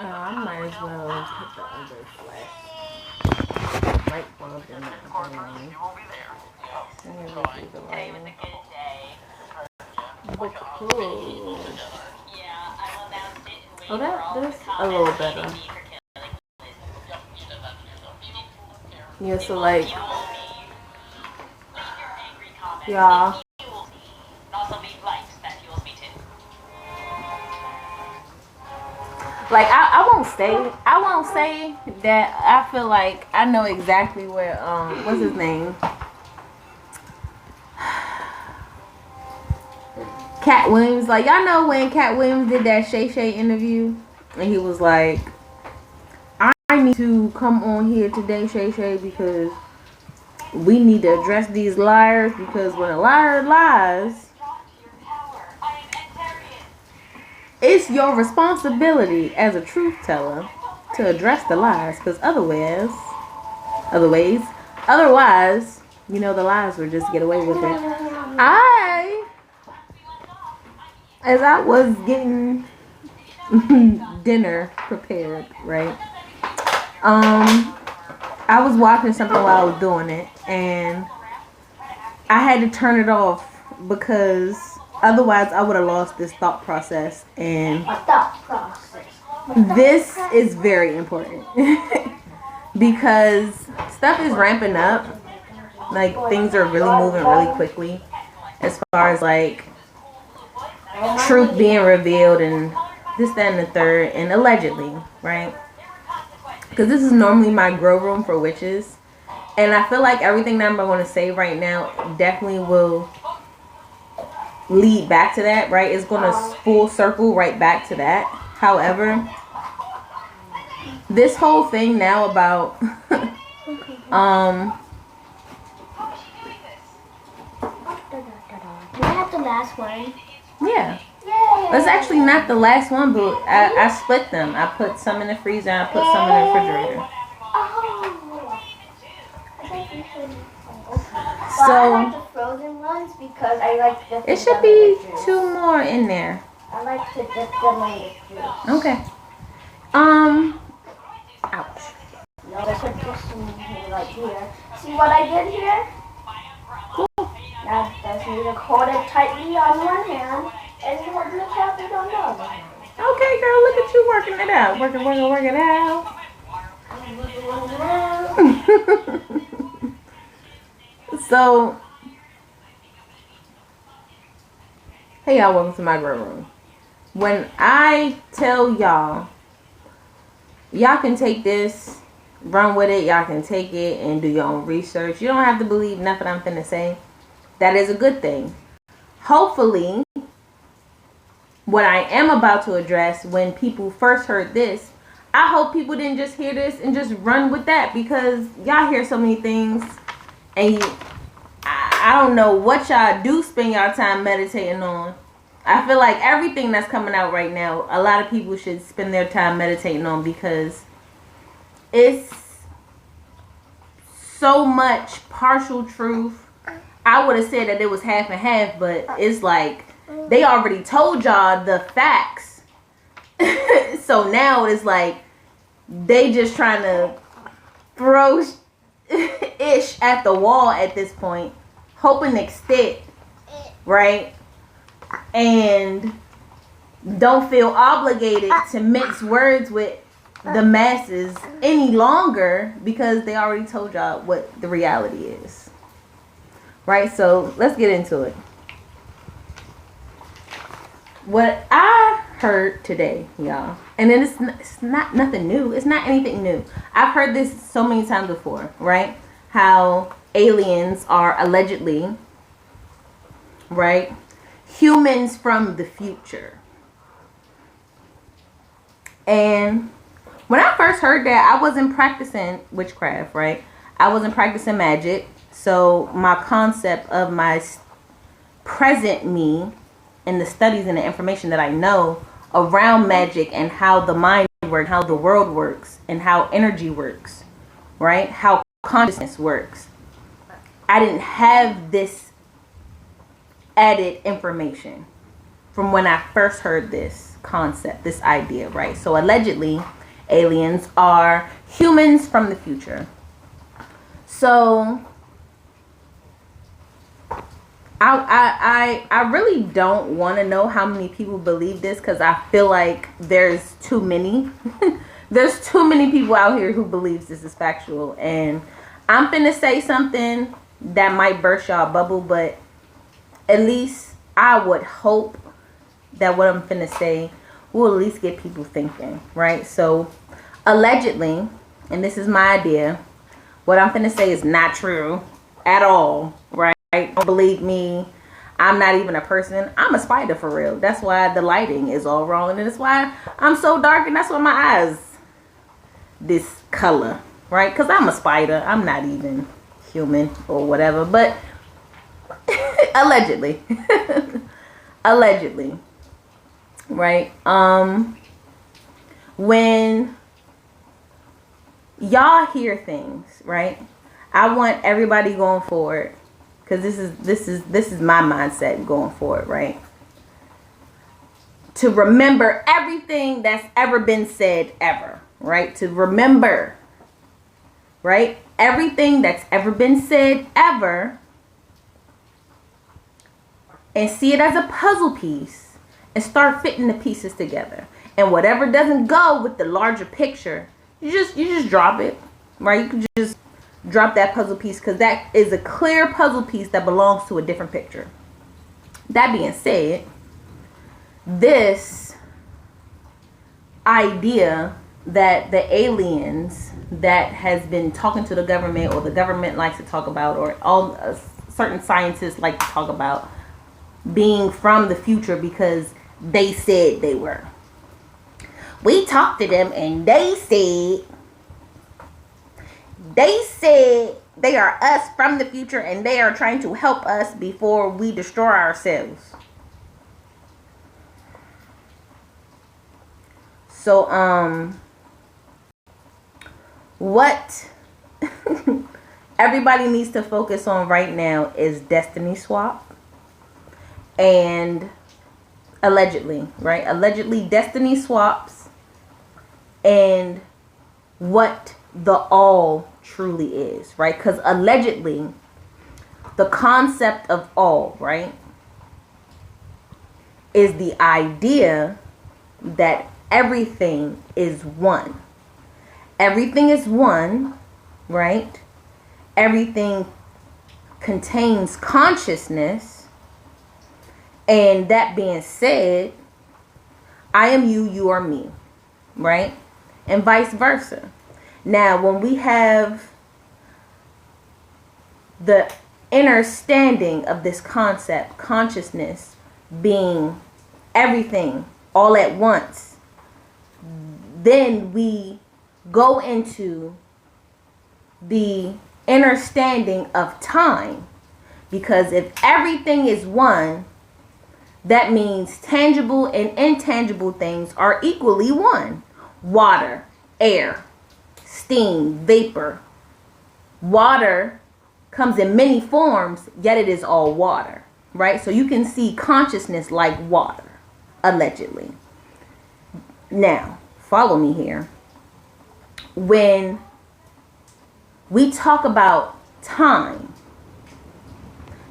I might as well put the other flat light bulb in that green. But cool. Oh, that's a little better. Yeah, so like, yeah. Like I won't say that I feel like I know exactly where what's his name? Cat Williams. Like y'all know when Cat Williams did that Shay Shay interview and he was like, I need to come on here today, Shay Shay, because we need to address these liars, because when a liar lies, it's your responsibility as a truth teller to address the lies, because otherwise, you know, the lies will just get away with it. As I was getting dinner prepared, right? I was watching something while I was doing it, and I had to turn it off because otherwise I would have lost this thought process. And this is very important because stuff is ramping up. Like things are really moving really quickly as far as like truth being revealed and this, that, and the third, and allegedly, right? Because this is normally my grow room for witches, and I feel like everything that I'm going to say right now definitely will lead back to that, right? It's going to full circle right back to that. However, this whole thing now about You have the last one. yeah. It's actually not the last one, but I split them. I put some in the freezer and I put some in the refrigerator. So I like the frozen ones because I like the. It should be 2 more in there. I like to dip them in the juice. Okay. Ouch. No, there's a piston right here. See what I did here? Cool. Now just need to hold it tightly on one hand and hold the cap on the other hand. Okay, girl, look at you working it out. Working it out. So, hey y'all, welcome to my grow room. When I tell y'all can take this, run with it, y'all can take it and do your own research. You don't have to believe nothing I'm finna say. That is a good thing. Hopefully, what I am about to address, when people first heard this, I hope people didn't just hear this and just run with that, because y'all hear so many things and I don't know what y'all do spend y'all time meditating on. I feel like everything that's coming out right now, a lot of people should spend their time meditating on, because it's so much partial truth. I would have said that it was half and half, but it's like they already told y'all the facts. So now it's like they just trying to throw ish at the wall at this point, hoping to stick, right? And don't feel obligated to mix words with the masses any longer, because they already told y'all what the reality is, right? So let's get into it. What I heard today, y'all, and then it's not nothing new. It's not anything new. I've heard this so many times before, right? How aliens are allegedly, right, humans from the future. And when I first heard that, I wasn't practicing witchcraft, right? I wasn't practicing magic. So my concept of my present me and the studies and the information that I know around magic and how the mind works, how the world works, and how energy works, right? How consciousness works. I didn't have this added information from when I first heard this concept, this idea, right? So allegedly, aliens are humans from the future. So I really don't want to know how many people believe this, because I feel like there's too many. There's too many people out here who believes this is factual, and I'm finna say something that might burst y'all bubble, but at least I would hope that what I'm finna say will at least get people thinking, right? So allegedly, and this is my idea, what I'm finna say is not true at all, right? Don't believe me. I'm not even a person. I'm a spider for real. That's why the lighting is all wrong, and that's why I'm so dark, and that's why my eyes this color, right? Because I'm a spider. I'm not even human or whatever, but allegedly. Allegedly, right? When y'all hear things, right, I want everybody going forward, because this is my mindset going forward, right, to remember everything that's ever been said ever, right? To remember, right, everything that's ever been said ever, and see it as a puzzle piece and start fitting the pieces together. And whatever doesn't go with the larger picture, you just drop it, right? You can just drop that puzzle piece, because that is a clear puzzle piece that belongs to a different picture. That being said, this idea that the aliens that has been talking to the government, or the government likes to talk about, or all certain scientists like to talk about, being from the future because they said they were. We talked to them and they said they are us from the future, and they are trying to help us before we destroy ourselves. So what everybody needs to focus on right now is destiny swap. And allegedly, right? Allegedly destiny swaps, and what the all truly is, right? Because allegedly, the concept of all, right, is the idea that everything is one. Everything is one, right? Everything contains consciousness. And that being said, I am you, you are me, right? And vice versa. Now, when we have the understanding of this concept, consciousness being everything all at once, then we go into the understanding of time. Because if everything is one, that means tangible and intangible things are equally one. Water, air, steam, vapor. Water comes in many forms, yet it is all water, right? So you can see consciousness like water, allegedly. Now, follow me here. When we talk about time,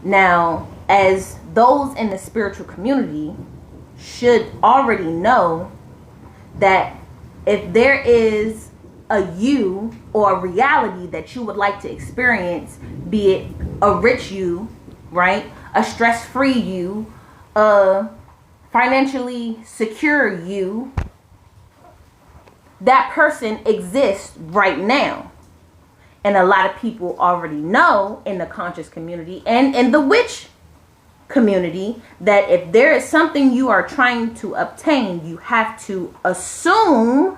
now, as those in the spiritual community should already know, that if there is a you or a reality that you would like to experience, be it a rich you, right, a stress-free you, a financially secure you, that person exists right now. And a lot of people already know in the conscious community and in the witch community that if there is something you are trying to obtain, you have to assume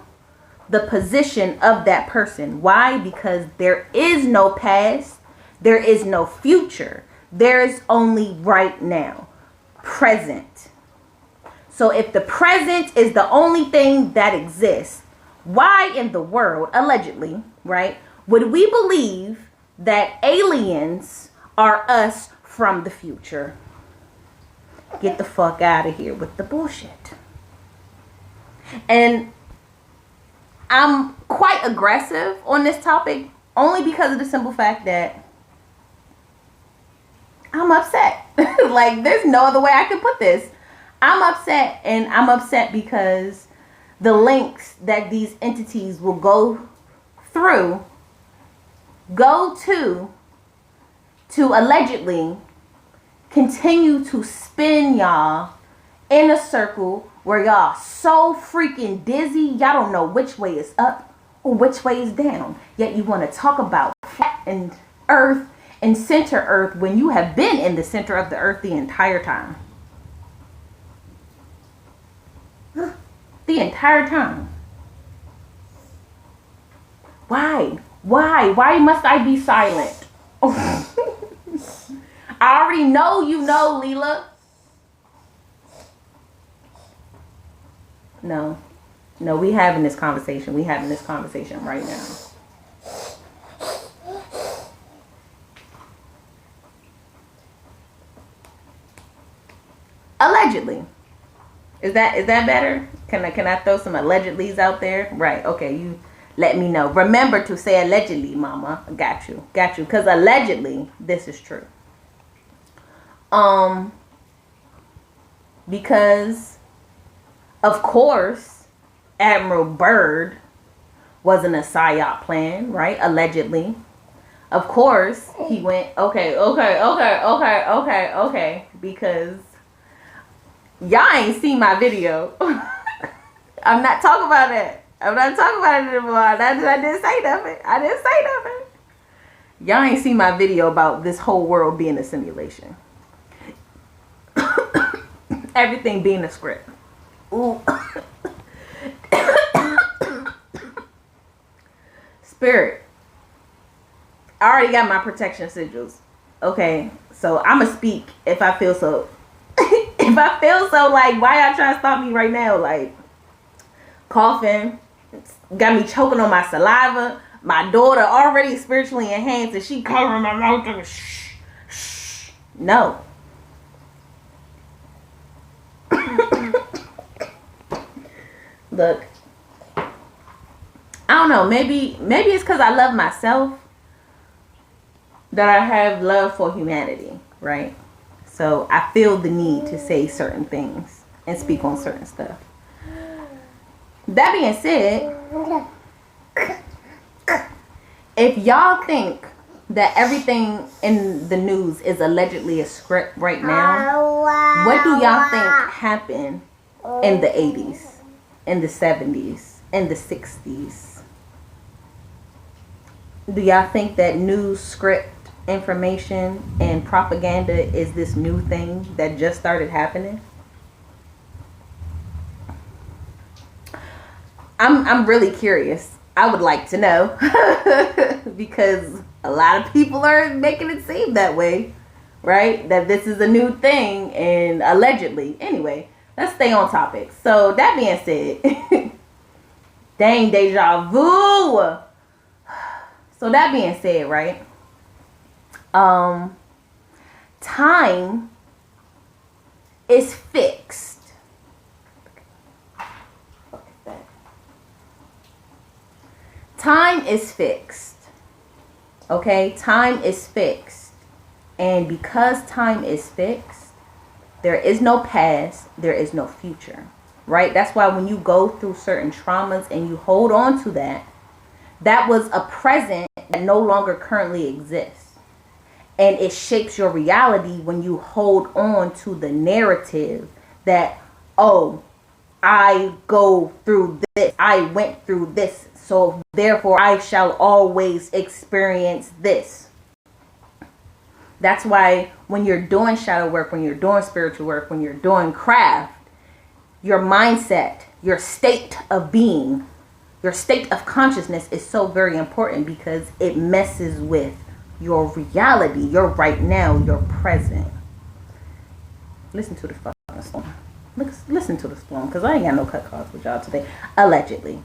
the position of that person. Why? Because there is no past, there is no future, there is only right now, present. So if the present is the only thing that exists, why in the world, allegedly, right, would we believe that aliens are us from the future? Get the fuck out of here with the bullshit. And I'm quite aggressive on this topic only because of the simple fact that I'm upset. Like, there's no other way I can put this. I'm upset, and I'm upset because the links that these entities will go to allegedly continue to spin y'all in a circle where y'all so freaking dizzy, y'all don't know which way is up or which way is down. Yet you want to talk about flat and earth and center earth when you have been in the center of the earth the entire time. The entire time. Why? Why must I be silent? I already know you know, Leela. No, we having this conversation. We having this conversation right now. Allegedly. Is that better? Can I throw some allegedlys out there? Right. Okay. You let me know. Remember to say allegedly, mama. Got you. Because allegedly, this is true. Because, of course, Admiral Byrd wasn't a PSYOP plan, right? Allegedly. Of course, he went, okay. Because y'all ain't seen my video. I'm not talking about it. I'm not talking about it anymore. I didn't say nothing. Y'all ain't seen my video about this whole world being a simulation. Everything being a script. Ooh. Spirit. I already got my protection sigils. Okay. So I'ma speak if I feel so. If I feel so, like, why y'all trying to stop me right now? Like, coughing, got me choking on my saliva. My daughter already spiritually enhanced, and she covering my mouth and shh. No. Look, I don't know. Maybe it's because I love myself that I have love for humanity, right? So I feel the need to say certain things and speak on certain stuff. That being said, if y'all think that everything in the news is allegedly a script right now, what do y'all think happened in the 80s, in the 70s, in the 60s? Do y'all think that news script information and propaganda is this new thing that just started happening? I'm really curious. I would like to know because a lot of people are making it seem that way, right? That this is a new thing and allegedly. Anyway, let's stay on topic. So that being said, dang, deja vu. So that being said, right? Time is fixed. Time is fixed. Okay? Time is fixed. And because time is fixed, there is no past, there is no future. Right? That's why when you go through certain traumas and you hold on to that, that was a present that no longer currently exists. And it shapes your reality when you hold on to the narrative that, oh, I go through this. I went through this. So therefore, I shall always experience this. That's why when you're doing shadow work, when you're doing spiritual work, when you're doing craft, your mindset, your state of being, your state of consciousness is so very important because it messes with your reality, your right now, your present. Listen to the fucking storm. Listen to the storm, because I ain't got no cut cards with y'all today. Allegedly,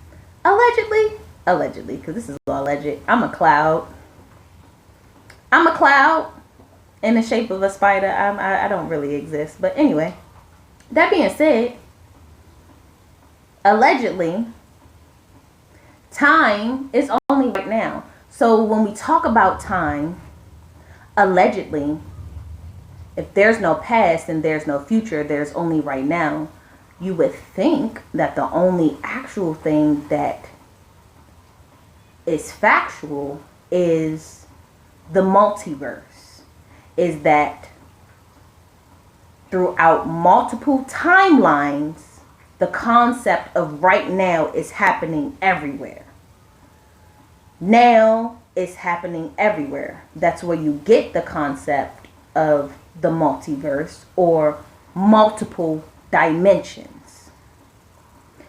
because this is all alleged. I'm a cloud. in the shape of a spider. I don't really exist. But anyway, that being said, allegedly, time is only right now. So when we talk about time, allegedly, if there's no past and there's no future, there's only right now. You would think that the only actual thing that is factual is the multiverse. Is that throughout multiple timelines, the concept of right now is happening everywhere. Now is happening everywhere. That's where you get the concept of the multiverse or multiple dimensions.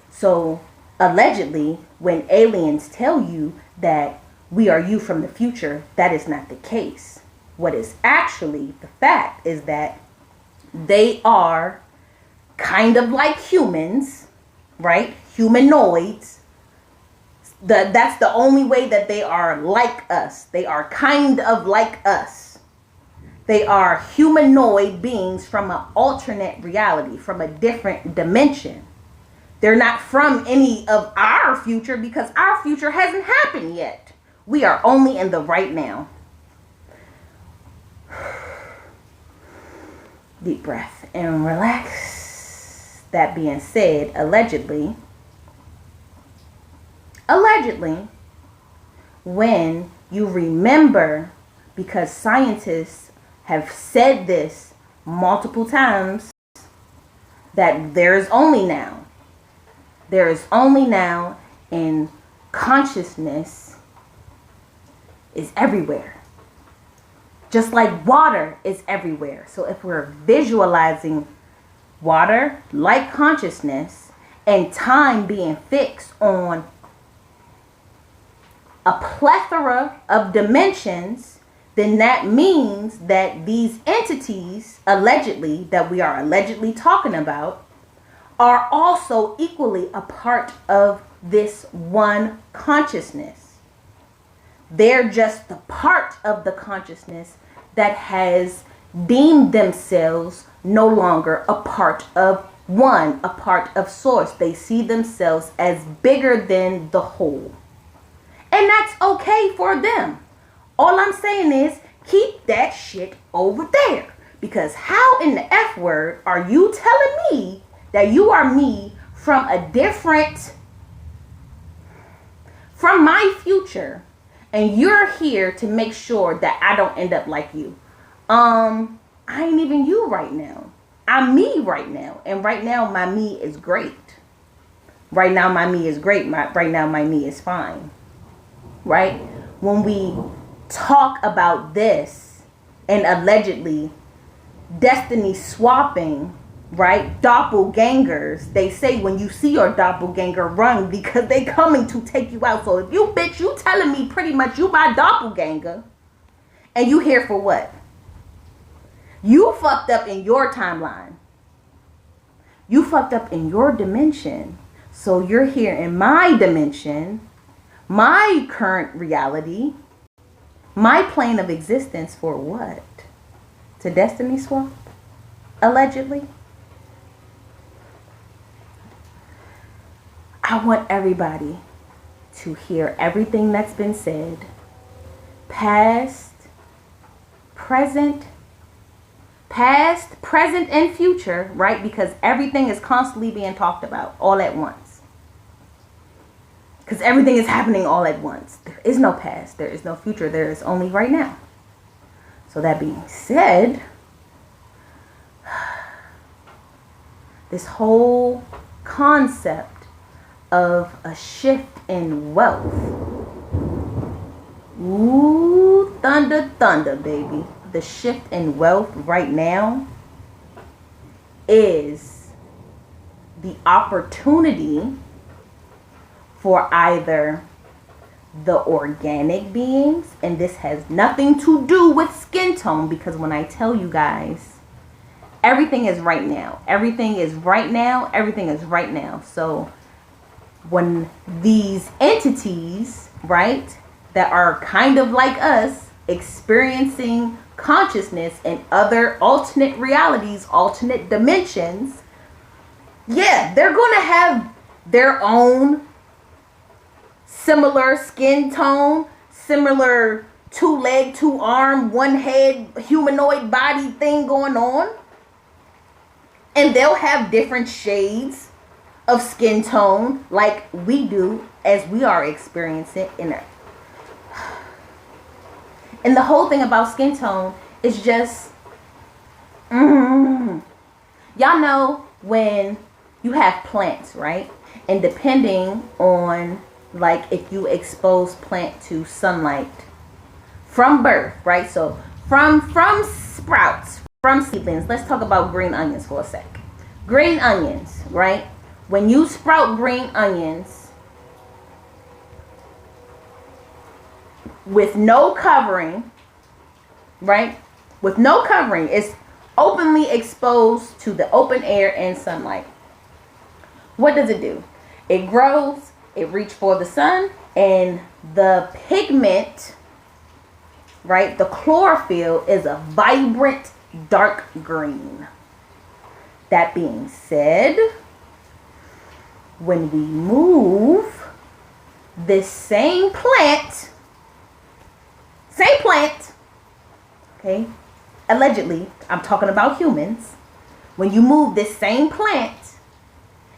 So allegedly, when aliens tell you that we are you from the future, that is not the case. What is actually the fact is that they are kind of like humans, right? Humanoids. That's the only way that they are like us. They are kind of like us. They are humanoid beings from an alternate reality, from a different dimension. They're not from any of our future because our future hasn't happened yet. We are only in the right now. Deep breath and relax. That being said, allegedly, when you remember, because scientists have said this multiple times, that there is only now. There is only now, and consciousness is everywhere. Just like water is everywhere. So if we're visualizing water like consciousness and time being fixed on a plethora of dimensions, then that means that these entities allegedly, that we are allegedly talking about, are also equally a part of this one consciousness. They're just the part of the consciousness that has deemed themselves no longer a part of one, a part of source. They see themselves as bigger than the whole. And that's okay for them. All I'm saying is keep that shit over there. Because how in the F word are you telling me that you are me from a different, from my future, and you're here to make sure that I don't end up like you? I ain't even you right now. I'm me right now. And right now my me is great. Right now my me is great. Right now my me is fine. Right? When we talk about this and allegedly destiny swapping, right? Doppelgangers. They say when you see your doppelganger, run because they coming to take you out. So if you bitch, you telling me pretty much you my doppelganger, and you here for what? You fucked up in your timeline. You fucked up in your dimension. So you're here in my dimension, my current reality, my plane of existence for what? To destiny swap? Allegedly? I want everybody to hear everything that's been said. Past, present, and future, right? Because everything is constantly being talked about all at once. Because everything is happening all at once. There is no past. There is no future. There is only right now. So that being said, this whole concept of a shift in wealth. Ooh, thunder, thunder, baby. The shift in wealth right now is the opportunity for either the organic beings, and this has nothing to do with skin tone, because when I tell you guys, everything is right now. Everything is right now. Everything is right now. So when these entities, right, that are kind of like us, experiencing consciousness and other alternate realities, alternate dimensions, yeah, they're going to have their own similar skin tone, similar 2-leg, 2-arm, 1-head, humanoid body thing going on. And they'll have different shades of skin tone like we do as we are experiencing it. And the whole thing about skin tone is just, y'all know when you have plants, right? And depending on, like, if you expose plant to sunlight from birth, right? So from sprouts, from seedlings. Let's talk about green onions for a sec. Green onions, right? When you sprout green onions with no covering, right? With no covering, it's openly exposed to the open air and sunlight. What does it do? It grows, it reaches for the sun, and the pigment, right, the chlorophyll is a vibrant dark green. That being said, when we move this same plant, okay, allegedly, I'm talking about humans, when you move this same plant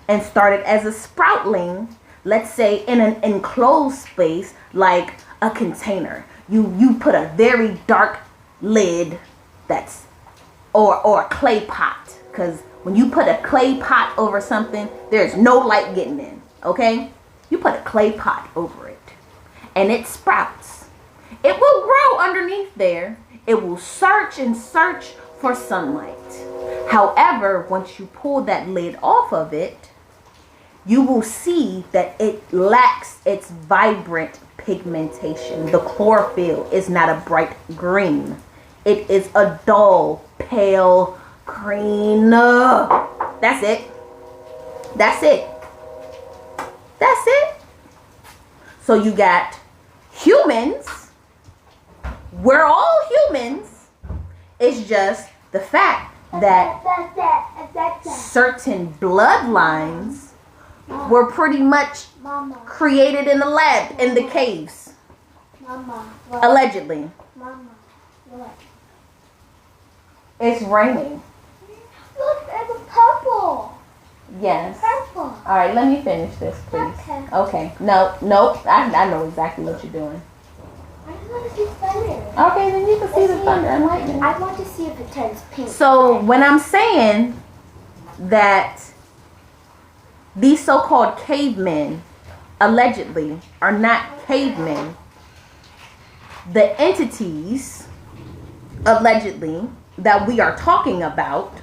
and start it as a sproutling, let's say in an enclosed space like a container, you put a very dark lid that's or a clay pot, because when you put a clay pot over something, there's no light getting in, okay? You put a clay pot over it and it sprouts. It will grow underneath there. It will search and search for sunlight. However, once you pull that lid off of it, you will see that it lacks its vibrant pigmentation. The chlorophyll is not a bright green. It is a dull, pale green. That's it. That's it. That's it. So you got humans. We're all humans. It's just the fact that certain bloodlines were pretty much created in the lab, in the caves. Allegedly. What? It's raining. Look, there's a purple. Yes. Purple. All right, let me finish this, please. Okay. Nope. I know exactly what you're doing. I just want to see thunder. Okay, then you can see the thunder and lightning. I want to see if it turns pink. So when I'm saying that these so-called cavemen allegedly are not cavemen, the entities allegedly that we are talking about,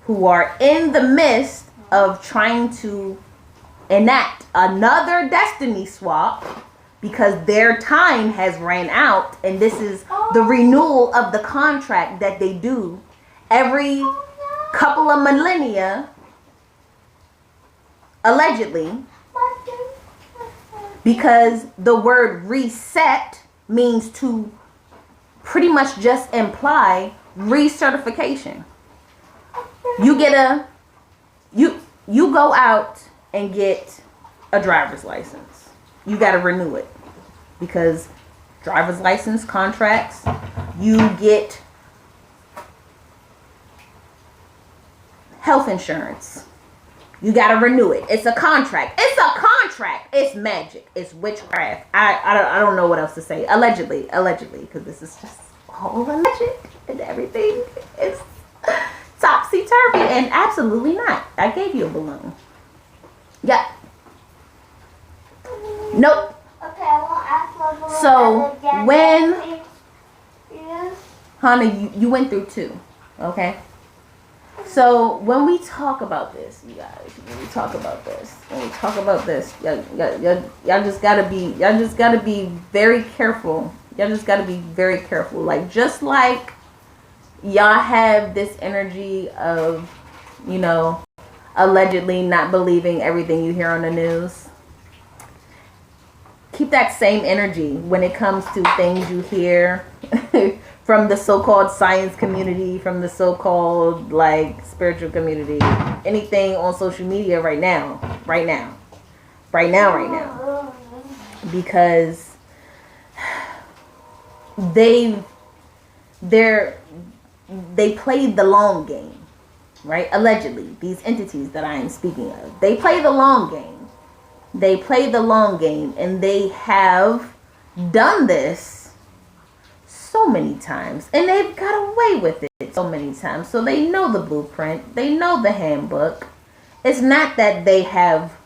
who are in the midst of trying to enact another destiny swap because their time has ran out, and this is the renewal of the contract that they do every couple of millennia, allegedly, because the word reset means to pretty much just imply recertification. You get you go out and get a driver's license. You got to renew it because driver's license contracts, you get health insurance. You got to renew it. It's a contract. It's magic. It's witchcraft. I don't know what else to say. Allegedly, because this is just all alleged and everything is topsy-turvy, and absolutely not. I gave you a balloon. Yeah. Nope. Okay, I won't ask my balloon. So when, Yes. Hannah, you went through 2, okay? So when we talk about this, you guys, y'all just gotta be very careful. Y'all just gotta be very careful. Like, just like y'all have this energy of, allegedly not believing everything you hear on the news. Keep that same energy when it comes to things you hear from the so-called science community, from the so-called like spiritual community, anything on social media right now, because they played the long game, right? Allegedly, these entities that I am speaking of, they play the long game. They play the long game, and they have done this so many times, and they've got away with it so many times. So they know the blueprint, they know the handbook. It's not that they have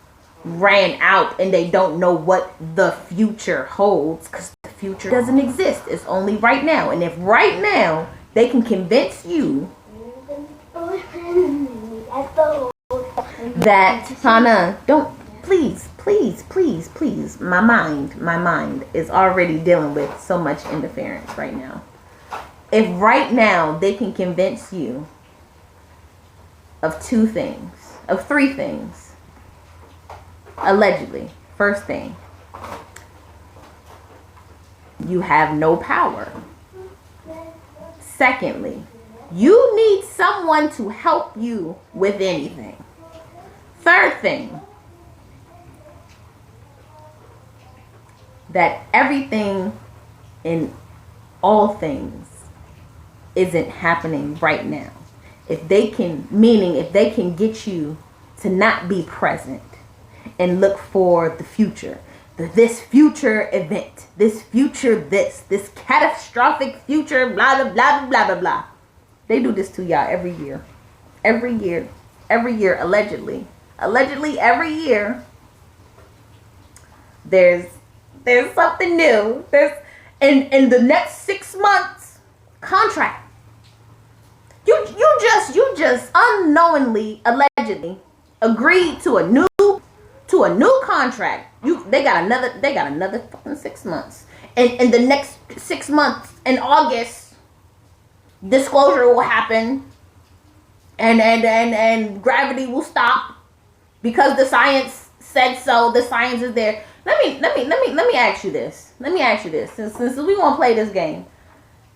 ran out and they don't know what the future holds, because the future doesn't exist. It's only right now. And if right now they can convince you that Hana, don't, please, my mind is already dealing with so much interference right now. If right now they can convince you of three things, allegedly. First thing, you have no power. Secondly, you need someone to help you with anything. Third thing, that everything in all things isn't happening right now. If they can get you to not be present and look for the future, this future event, this catastrophic future, blah, blah, blah, blah, blah, blah. They do this to y'all every year, allegedly every year. There's something new. There's in the next 6 months contract. You just unknowingly, allegedly agreed to a new contract. They got another fucking 6 months. And in the next 6 months, in August, disclosure will happen, and gravity will stop because the science said so. The science is there. Let me ask you this. Since we want to play this game,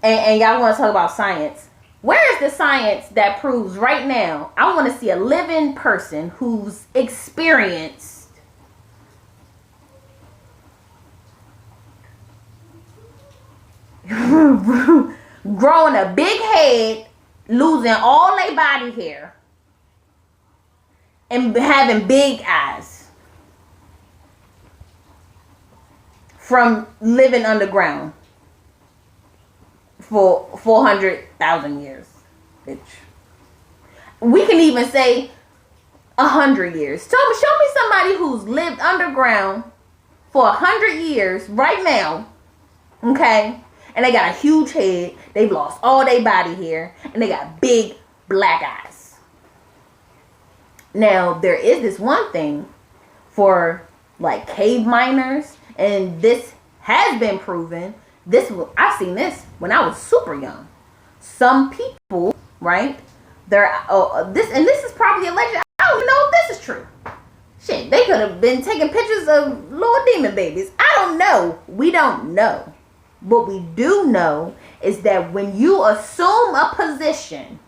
and y'all want to talk about science. Where is the science that proves right now? I want to see a living person who's experienced growing a big head, losing all their body hair, and having big eyes from living underground for 400,000 years, bitch. We can even say 100 years. Show me somebody who's lived underground for 100 years right now, okay? And they got a huge head. They've lost all their body hair, and they got big black eyes. Now, there is this one thing for like cave miners, and this has been proven. I've seen this when I was super young. Some people, right? This is probably alleged. I don't even know if this is true. Shit, they could have been taking pictures of little demon babies. I don't know. We don't know. What we do know is that when you assume a position,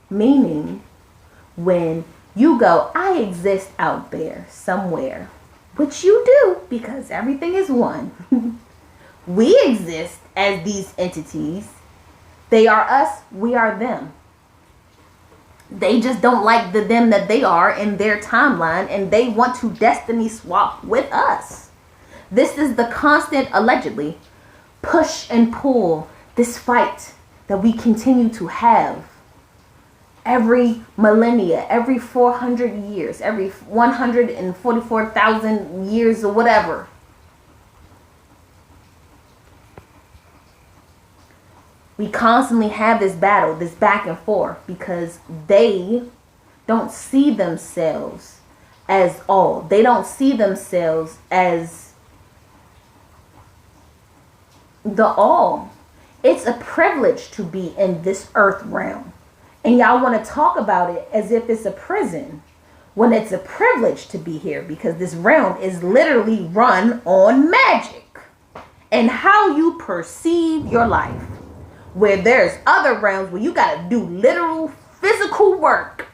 meaning when you go, I exist out there somewhere, which you do because everything is one. We exist as these entities. They are us, we are them. They just don't like the them that they are in their timeline, and they want to destiny swap with us. This is the constant, allegedly, push and pull, this fight that we continue to have. Every millennia, every 400 years, every 144,000 years or whatever. We constantly have this battle, this back and forth, because they don't see themselves as all. They don't see themselves as the all. It's a privilege to be in this earth realm. And y'all want to talk about it as if it's a prison, when it's a privilege to be here, because this realm is literally run on magic and how you perceive your life. Where there's other realms where you got to do literal physical work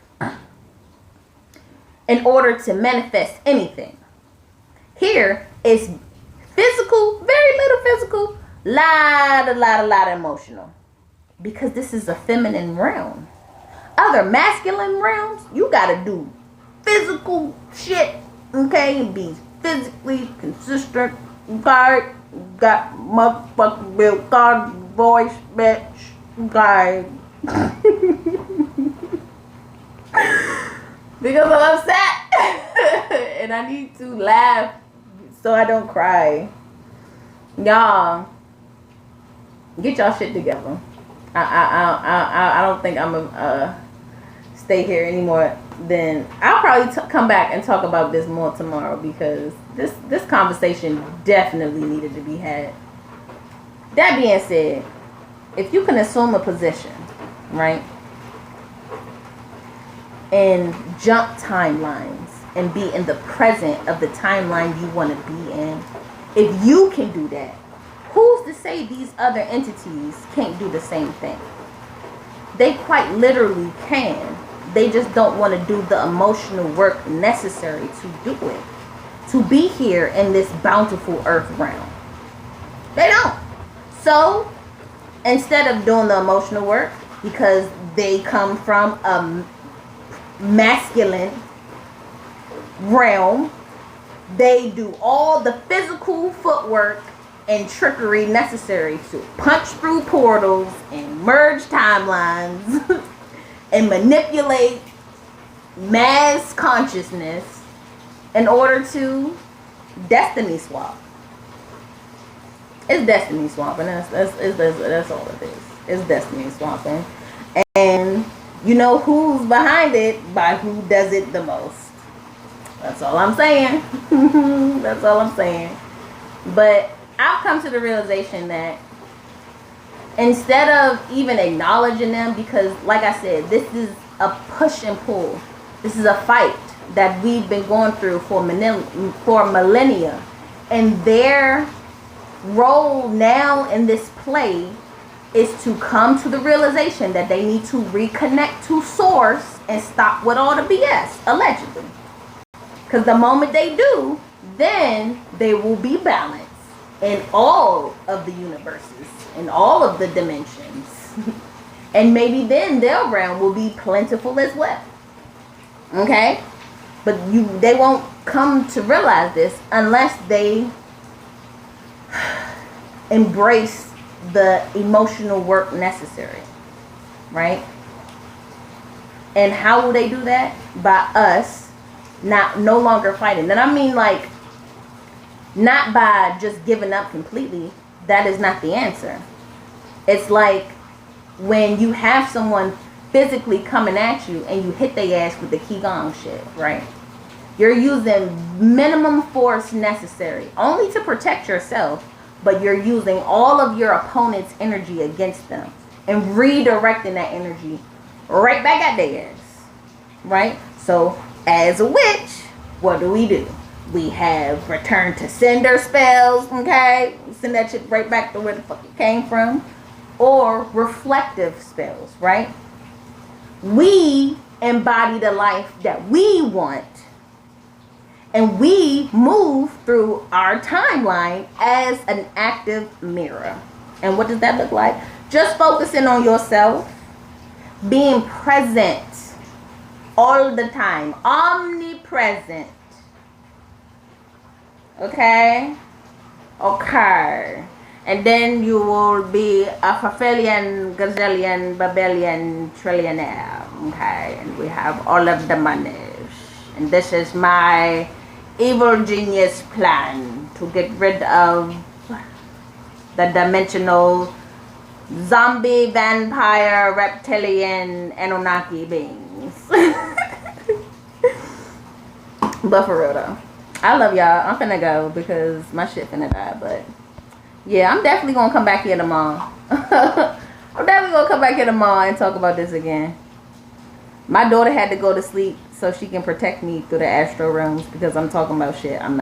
in order to manifest anything. Here is physical, very little physical, lot of emotional. Because this is a feminine realm. Other masculine realms, you got to do physical shit, okay, and be physically consistent, okay, got motherfucking real God voice, bitch, okay. Because I'm upset and I need to laugh so I don't cry. Y'all, get y'all shit together. I don't think I'm gonna stay here anymore. Then I'll probably come back and talk about this more tomorrow, because this conversation definitely needed to be had. That being said, if you can assume a position, right, and jump timelines and be in the present of the timeline you want to be in, if you can do that, who's to say these other entities can't do the same thing? They quite literally can. They just don't want to do the emotional work necessary to do it, to be here in this bountiful earth realm. They don't. So instead of doing the emotional work, because they come from a masculine realm, they do all the physical footwork and trickery necessary to punch through portals and merge timelines and manipulate mass consciousness in order to destiny swap. It's destiny swapping. That's all it is. It's destiny swapping. And you know who's behind it by who does it the most. That's all I'm saying. That's all I'm saying. But I've come to the realization that instead of even acknowledging them, because like I said, this is a push and pull. This is a fight that we've been going through for millennia. And their role now in this play is to come to the realization that they need to reconnect to source and stop with all the BS, allegedly. Because the moment they do, then they will be balanced in all of the universes, in all of the dimensions. And maybe then their realm will be plentiful as well. Okay? But they won't come to realize this unless they embrace the emotional work necessary. Right? And how will they do that? By us no longer fighting. And I mean, like, not by just giving up completely. That is not the answer. It's like when you have someone physically coming at you and you hit their ass with the Qigong shit, right? You're using minimum force necessary only to protect yourself, but you're using all of your opponent's energy against them and redirecting that energy right back at their ass, right? So as a witch, what do? We have return to sender spells, okay? Send that shit right back to where the fuck it came from. Or reflective spells, right? We embody the life that we want. And we move through our timeline as an active mirror. And what does that look like? Just focusing on yourself. Being present all the time. Omnipresent. Okay? Okay. And then you will be a Fafelian, Gazillion, Babyllian, trillionaire. Okay? And we have all of the money. And this is my evil genius plan to get rid of the dimensional zombie, vampire, reptilian, Anunnaki beings. But for real though, I love y'all. I'm finna go because my shit finna die. But yeah, I'm definitely gonna come back here tomorrow. I'm definitely gonna come back here tomorrow and talk about this again. My daughter had to go to sleep, so she can protect me through the astral realms because I'm talking about shit I'm not.